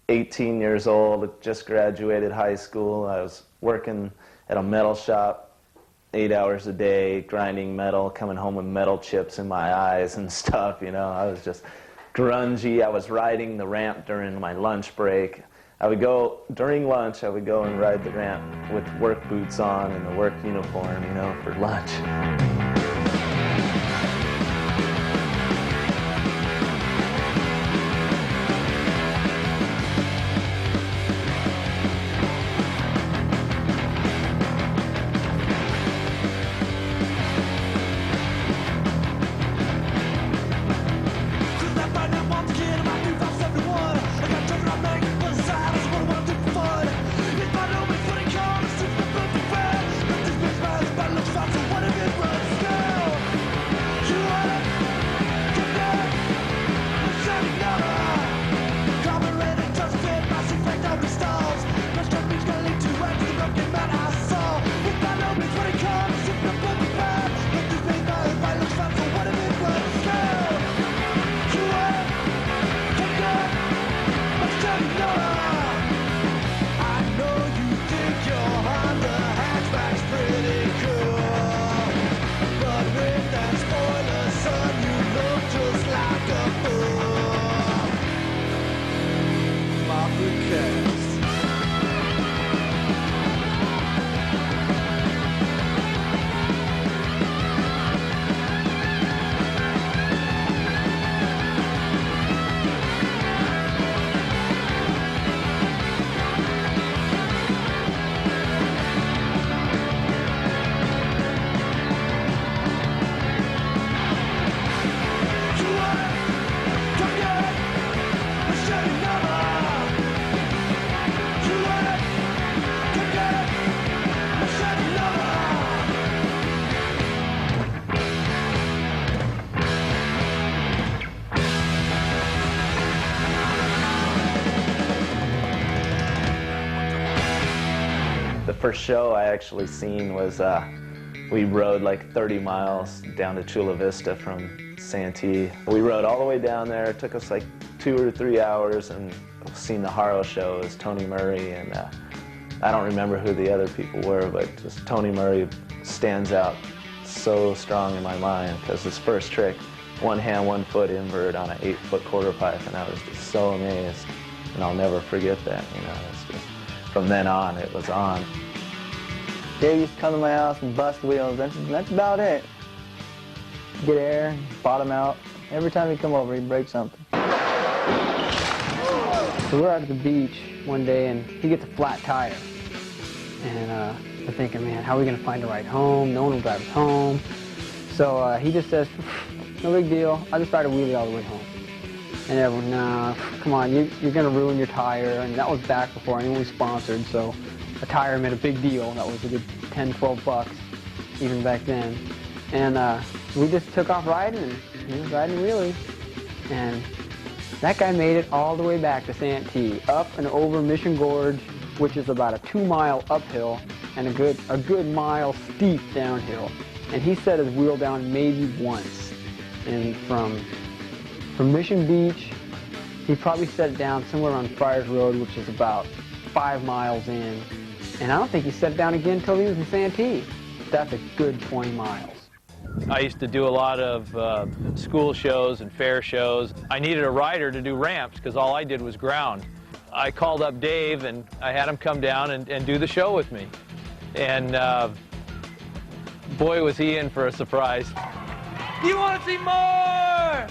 18 years old, just graduated high school. I was working at a metal shop 8 hours a day, grinding metal, coming home with metal chips in my eyes and stuff, you know. I was just grungy. I was riding the ramp during my lunch break. I would go, during lunch, I would go and ride the ramp with work boots on and the work uniform, you know, for lunch. First show I actually seen was we rode like 30 miles down to Chula Vista from Santee. We rode all the way down there. It took us like 2 or 3 hours, and seen the Haro show as Tony Murray, and I don't remember who the other people were, but just Tony Murray stands out so strong in my mind because his first trick, one hand, 1 foot invert on an 8-foot quarter pipe, and I was just so amazed, and I'll never forget that. You know, it's just, from then on, it was on. Dave used to come to my house and bust wheels. That's about it. Get air, bottom out. Every time he'd come over, he'd break something. So we're out at the beach one day, and he gets a flat tire. And we're thinking, man, how are we going to find a ride home? No one will drive us home. So he just says, no big deal. I'll just ride a wheelie all the way home. And everyone, nah, come on, you're going to ruin your tire. And that was back before anyone was sponsored, so a tire made a big deal. That was a good 10, 12 bucks, even back then. And we just took off riding, and he was riding wheelies. And that guy made it all the way back to Santee, up and over Mission Gorge, which is about a 2-mile uphill and a good mile steep downhill. And he set his wheel down maybe once. And from Mission Beach, he probably set it down somewhere on Friars Road, which is about 5 miles in. And I don't think he set it down again until he was in Santee. That's a good 20 miles. I used to do a lot of school shows and fair shows. I needed a rider to do ramps because all I did was ground. I called up Dave and I had him come down and do the show with me. And boy, was he in for a surprise. You want to see more?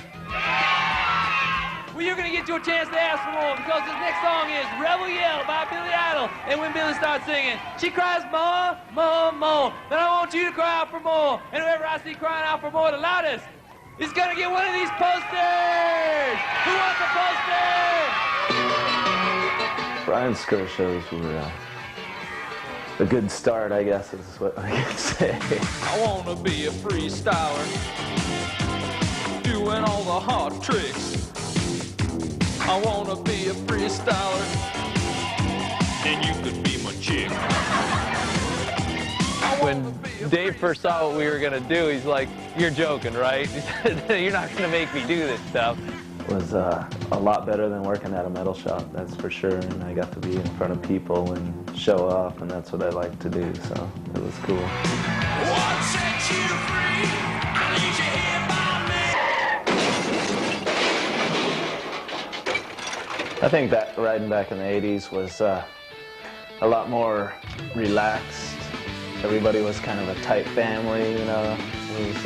Well, you're going to get your chance to ask for more because this next song is Rebel Yell by Billy Idol. And when Billy starts singing, she cries more, more, more. Then I want you to cry out for more. And whoever I see crying out for more the loudest is going to get one of these posters. Who wants a poster? Brian's Scura shows were a good start, I guess, is what I can say. I want to be a freestyler, doing all the hard tricks. I want to be a freestyler, and you could be my chick. When Dave first saw what we were going to do, he's like, you're joking, right? He said, you're not going to make me do this stuff. was a lot better than working at a metal shop, that's for sure. And I got to be in front of people and show off, and that's what I like to do, so it was cool. What set you free? I need you here by me. I think that riding back in the 80s was a lot more relaxed. Everybody was kind of a tight family, you know. It was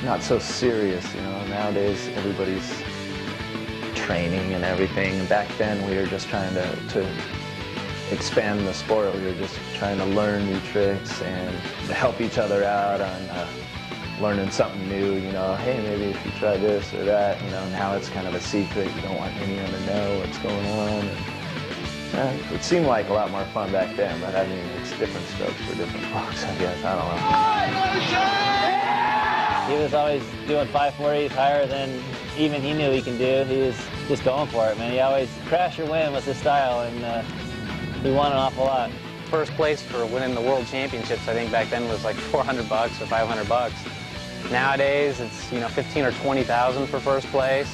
not so serious, you know. Nowadays, everybody's training and everything. And back then, we were just trying to expand the sport. We were just trying to learn new tricks and help each other out on learning something new, you know. Hey, maybe if you try this or that, you know. Now it's kind of a secret. You don't want anyone to know what's going on. And, it seemed like a lot more fun back then, but I mean, it's different strokes for different folks, I guess. I don't know. He was always doing 540s higher than even he knew he can do. He was just going for it, man. He always crash or win was his style, and he won an awful lot. First place for winning the world championships, I think back then was like $400 or $500. Nowadays, it's 15 or 20,000 for first place,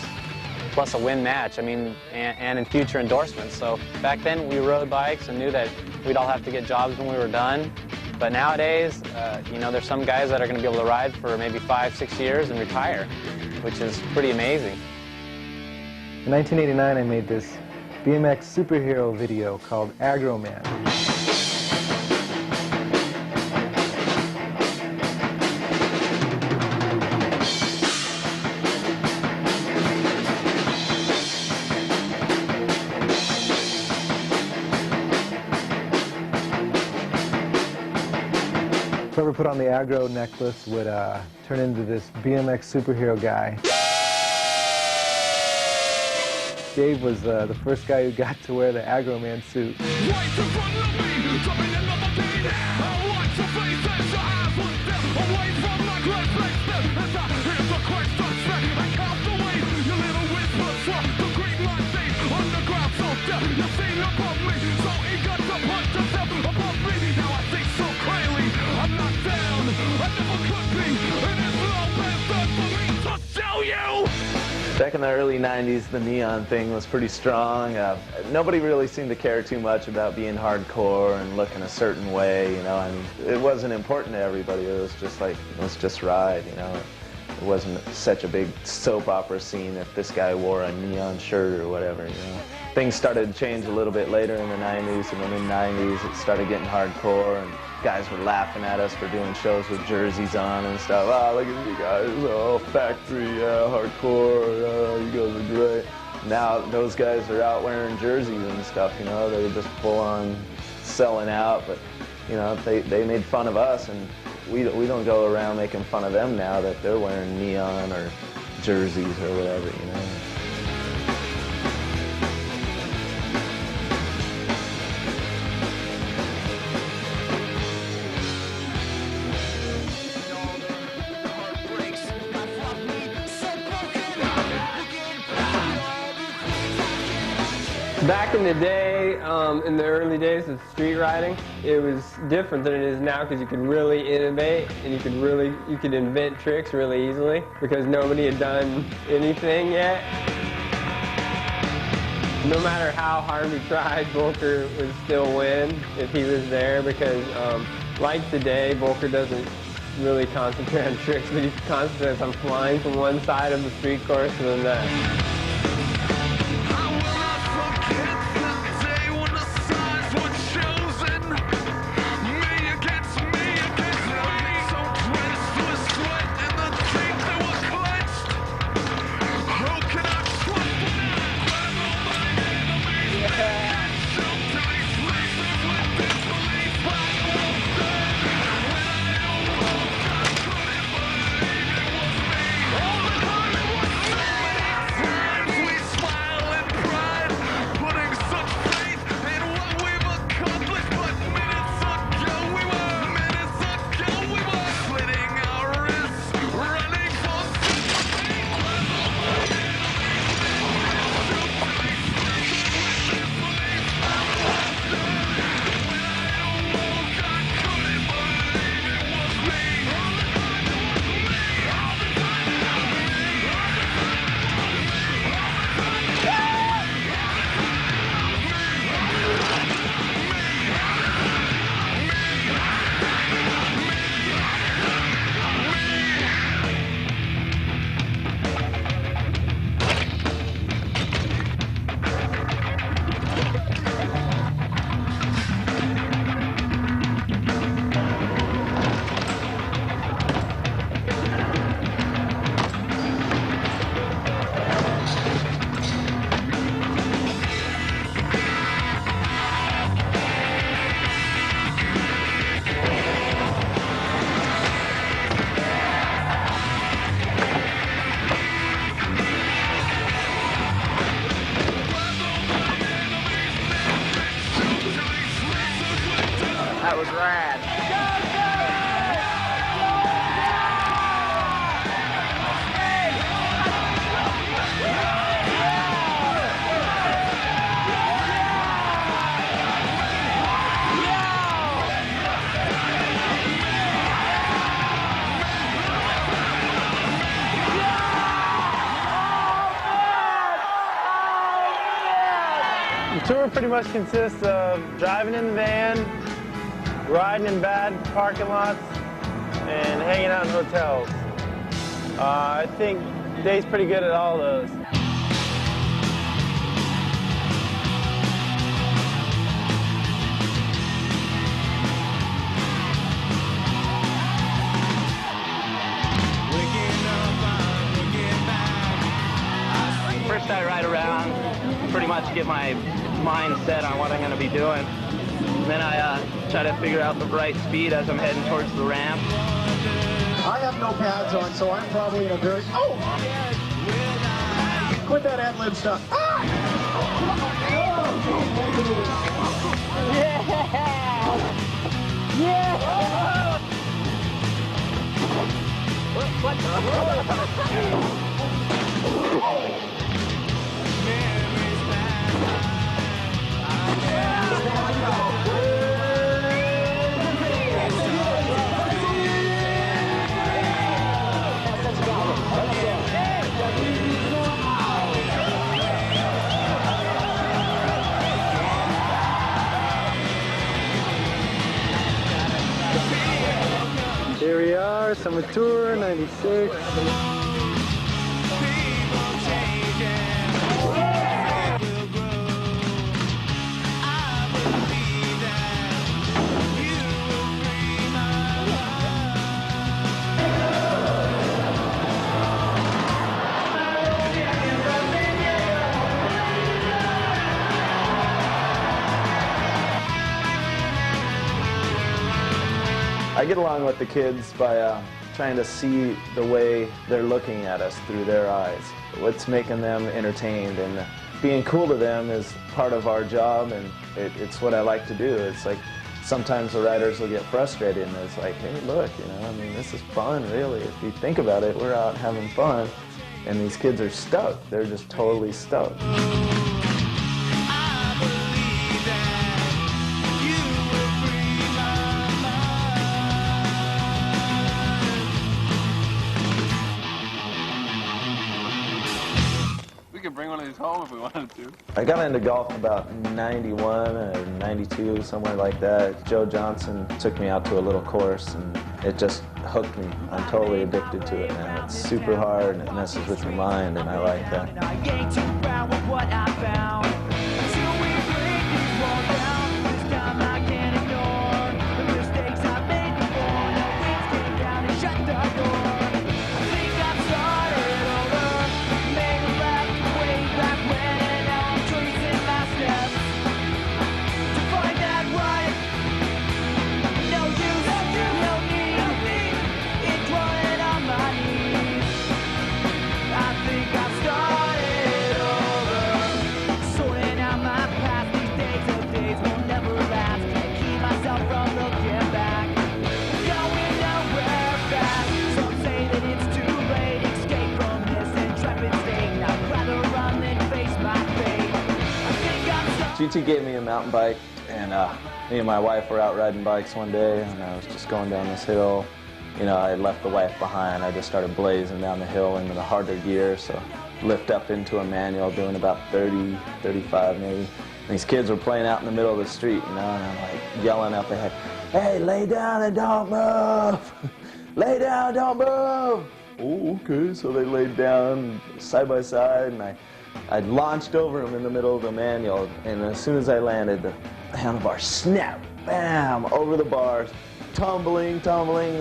plus a win match. I mean, and in future endorsements. So back then we rode bikes and knew that we'd all have to get jobs when we were done. But nowadays, there's some guys that are going to be able to ride for maybe 5-6 years and retire, which is pretty amazing. In 1989, I made this BMX Superhero video called Aggro Man. Whoever put on the aggro necklace would turn into this BMX Superhero guy. Gabe was the first guy who got to wear the Aggro Man suit. Back in the early 90s, the neon thing was pretty strong. Nobody really seemed to care too much about being hardcore and looking a certain way, you know. I mean, it wasn't important to everybody. It was just like, let's just ride, you know. It wasn't such a big soap opera scene if this guy wore a neon shirt or whatever, you know. Things started to change a little bit later in the 90s, and then in the 90s it started getting hardcore, and guys were laughing at us for doing shows with jerseys on and stuff. Oh, look at you guys, oh, factory, hardcore, you guys are great. Now those guys are out wearing jerseys and stuff, you know. They're just full on selling out, but, you know, they made fun of us, and we don't go around making fun of them now that they're wearing neon or jerseys or whatever, you know. Back in the day, in the early days of street riding, it was different than it is now because you could really innovate and you could invent tricks really easily because nobody had done anything yet. No matter how hard we tried, Voelker would still win if he was there because, like today, Voelker doesn't really concentrate on tricks, but he concentrates on flying from one side of the street course to the next. pretty much consists of driving in the van, riding in bad parking lots, and hanging out in hotels. I think Dave's pretty good at all those. First I ride around, pretty much get my mind set on what I'm going to be doing. Then I try to figure out the right speed as I'm heading towards the ramp. I have no pads on, so I'm probably in a very... Oh! Quit that ad-lib stuff. Ah! Here we are, Summer Tour, 96. I get along with the kids by trying to see the way they're looking at us through their eyes. What's making them entertained, and being cool to them is part of our job, and it's what I like to do. It's like sometimes the riders will get frustrated, and it's like, hey, look, you know, I mean, this is fun, really. If you think about it, we're out having fun, and these kids are stoked. They're just totally stoked. Bring one of these home if we wanted to. I got into golf about 91 or 92, somewhere like that. Joe Johnson took me out to a little course, and it just hooked me. I'm totally addicted to it now. It's super hard, and it messes with your mind, and I like that. GT gave me a mountain bike, and me and my wife were out riding bikes one day, and I was just going down this hill. You know, I had left the wife behind. I just started blazing down the hill into the harder gear, so lift up into a manual, doing about 30, 35 maybe. And these kids were playing out in the middle of the street, you know, and I'm like yelling up ahead, hey, lay down and don't move! Lay down, don't move! Oh, okay, so they laid down side by side, and I launched over him in the middle of the manual, and as soon as I landed, the handlebar snap, bam, over the bars, tumbling,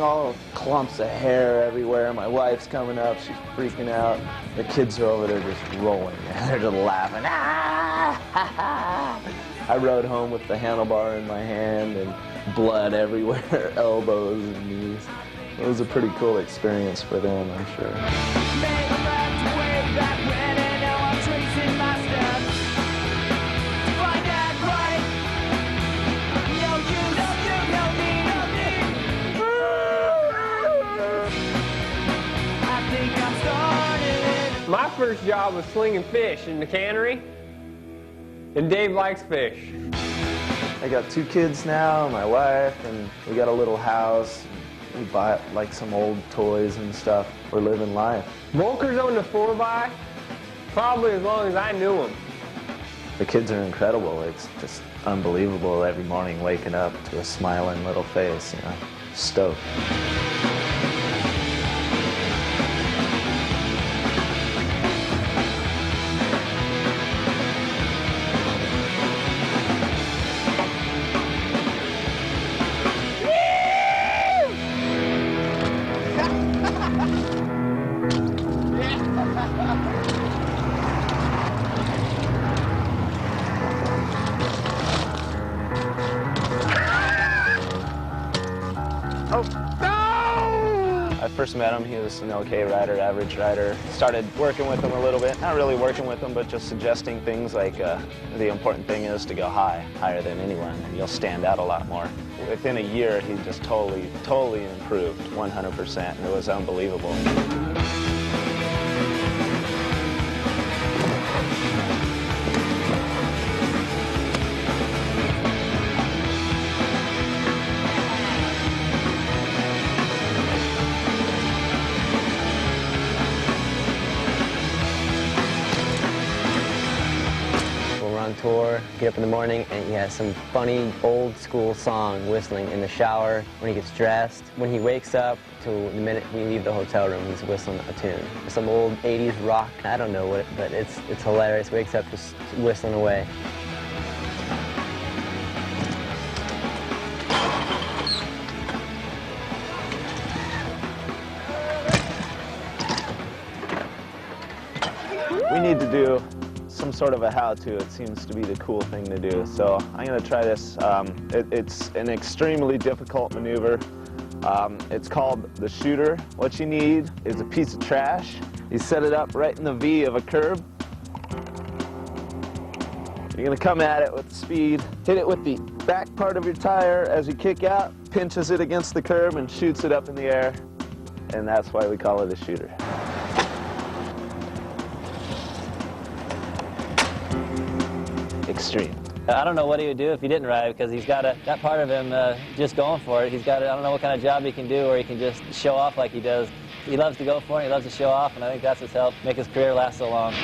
all clumps of hair everywhere. My wife's coming up, she's freaking out. The kids are over there just rolling, they're just laughing. Ah, ha, ha. I rode home with the handlebar in my hand and blood everywhere, elbows and knees. It was a pretty cool experience for them, I'm sure. My first job was slinging fish in the cannery, and Dave likes fish. I got 2 kids now, my wife, and we got a little house. We bought like some old toys and stuff. We're living life. Voelker's owned a 4x probably as long as I knew him. The kids are incredible. It's just unbelievable every morning waking up to a smiling little face, you know, stoked. First met him, he was an okay rider, average rider. Started working with him a little bit, not really working with him, but just suggesting things like the important thing is to go high, higher than anyone, and you'll stand out a lot more. Within a year, he just totally improved, 100%, and it was unbelievable. Tour, get up in the morning, and he has some funny old school song whistling in the shower, when he gets dressed, when he wakes up, to the minute we leave the hotel room, he's whistling a tune. Some old 80s rock, I don't know what, but it's hilarious. Wakes up just whistling away. We need to do some sort of a how-to. It seems to be the cool thing to do. So I'm going to try this. It's an extremely difficult maneuver. It's called the shooter. What you need is a piece of trash. You set it up right in the V of a curb. You're going to come at it with speed, hit it with the back part of your tire as you kick out, pinches it against the curb and shoots it up in the air. And that's why we call it a shooter. Extreme. I don't know what he would do if he didn't ride, because he's got that part of him just going for it. He's got I don't know what kind of job he can do where he can just show off like he does. He loves to go for it, he loves to show off, and I think that's what's helped make his career last so long.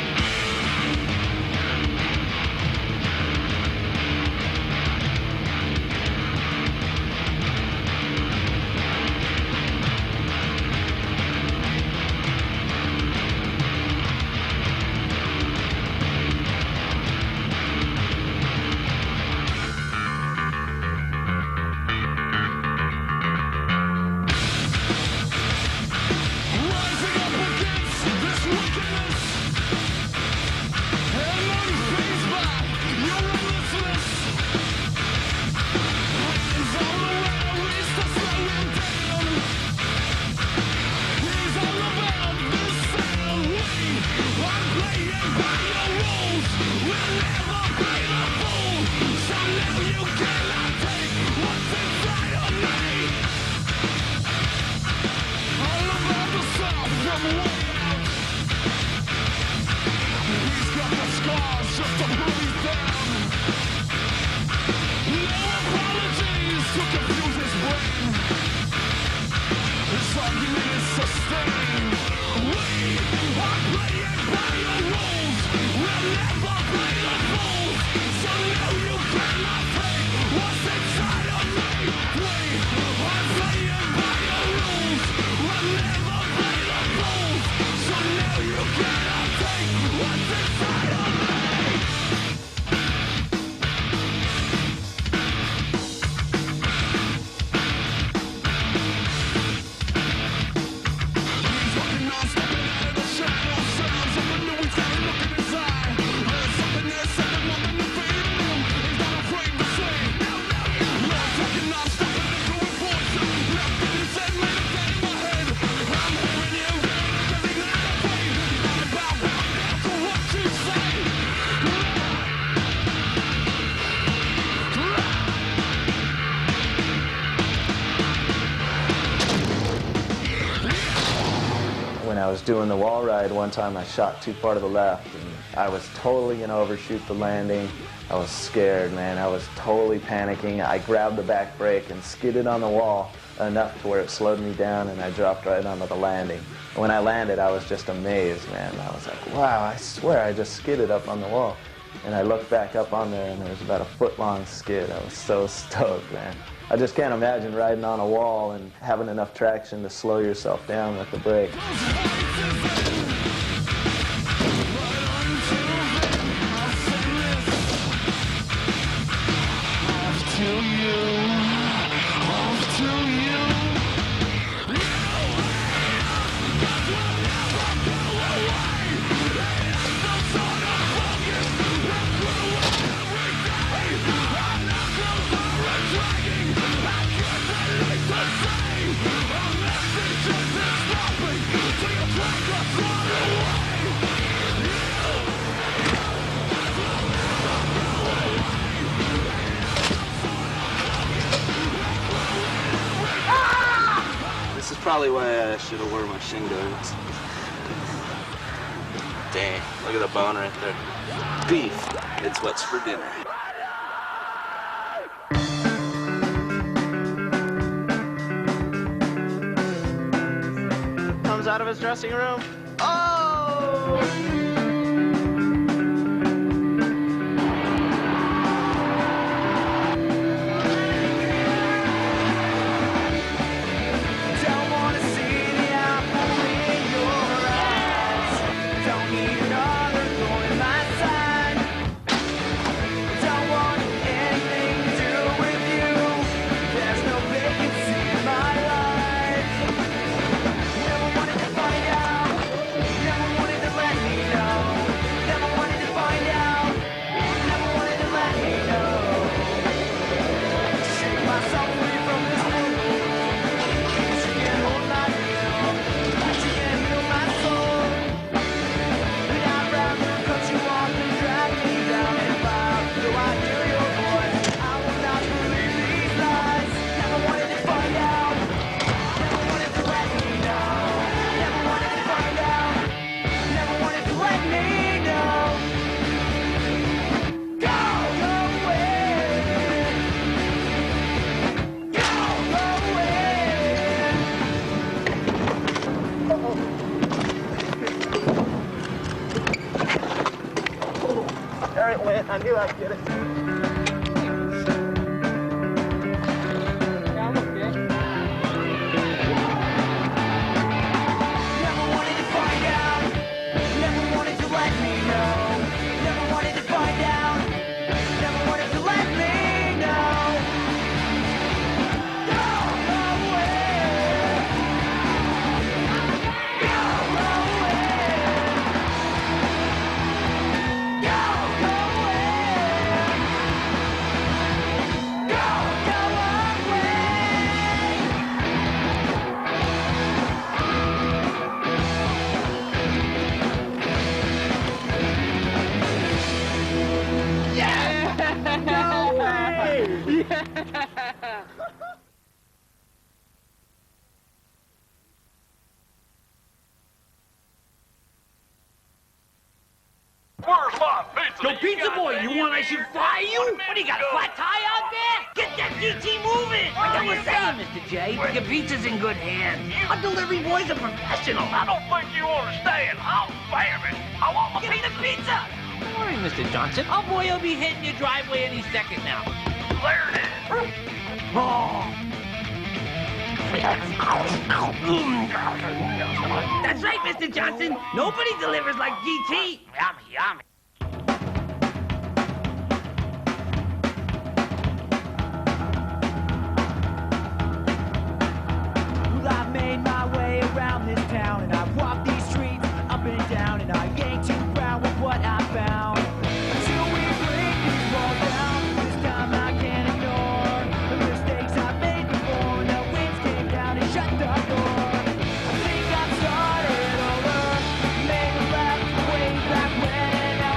When I was doing the wall ride, one time I shot too far to the left, and I was totally going to overshoot the landing. I was scared, man. I was totally panicking. I grabbed the back brake and skidded on the wall enough to where it slowed me down, and I dropped right onto the landing. When I landed, I was just amazed, man. I was like, wow, I swear I just skidded up on the wall. And I looked back up on there, and there was about a foot-long skid. I was so stoked, man. I just can't imagine riding on a wall and having enough traction to slow yourself down with the brake. This is probably why I should have worn my shin guards. Dang, look at the bone right there. Beef, it's what's for dinner. Comes out of his dressing room. Oh! I knew I'd get it. Where's my pizza? Yo, pizza boy, you want I should fry you? What, do you got a flat tire out there? Get that DT moving! Like I was saying, Mr. J, your pizza's in good hands. Our delivery boy's a professional. I don't think you understand. I'm famous. I want my Get the pizza! Don't worry, Mr. Johnson. Our boy will be hitting your driveway any second now. There it is. Oh. That's right, Mr. Johnson. Nobody delivers like GT. Yummy, yummy. Well, I've made my way around this town, and I've walked these streets up and down, and I ain't too proud with what I found. Until we break these walls down, this time I can't ignore the mistakes I've made before, and the winds came down and shut the door. I think I've started over, made a left way back when, and now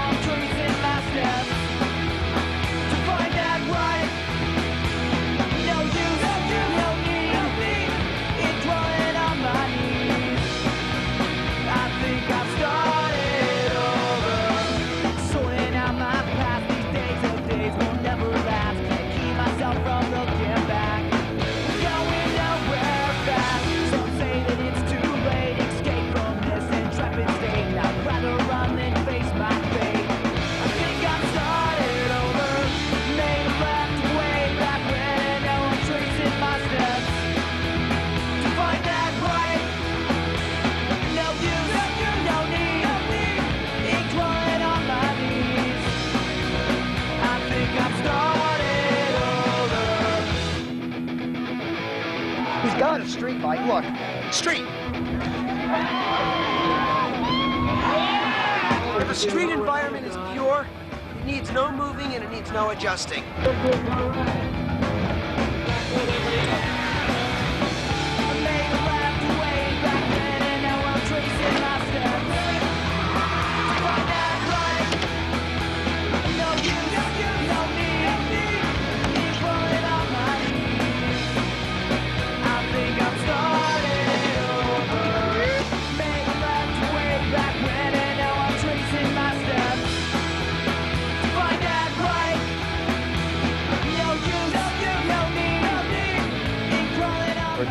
Like, look, street. If the street environment is pure, it needs no moving and it needs no adjusting.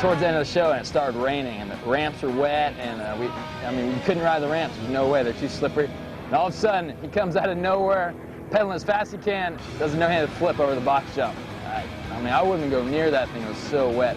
Towards the end of the show, and it started raining, and the ramps were wet, and we couldn't ride the ramps. There's no way, they're too slippery. And all of a sudden, he comes out of nowhere, pedaling as fast as he can, does a no-handed flip over the box jump. I wouldn't go near that thing, it was so wet.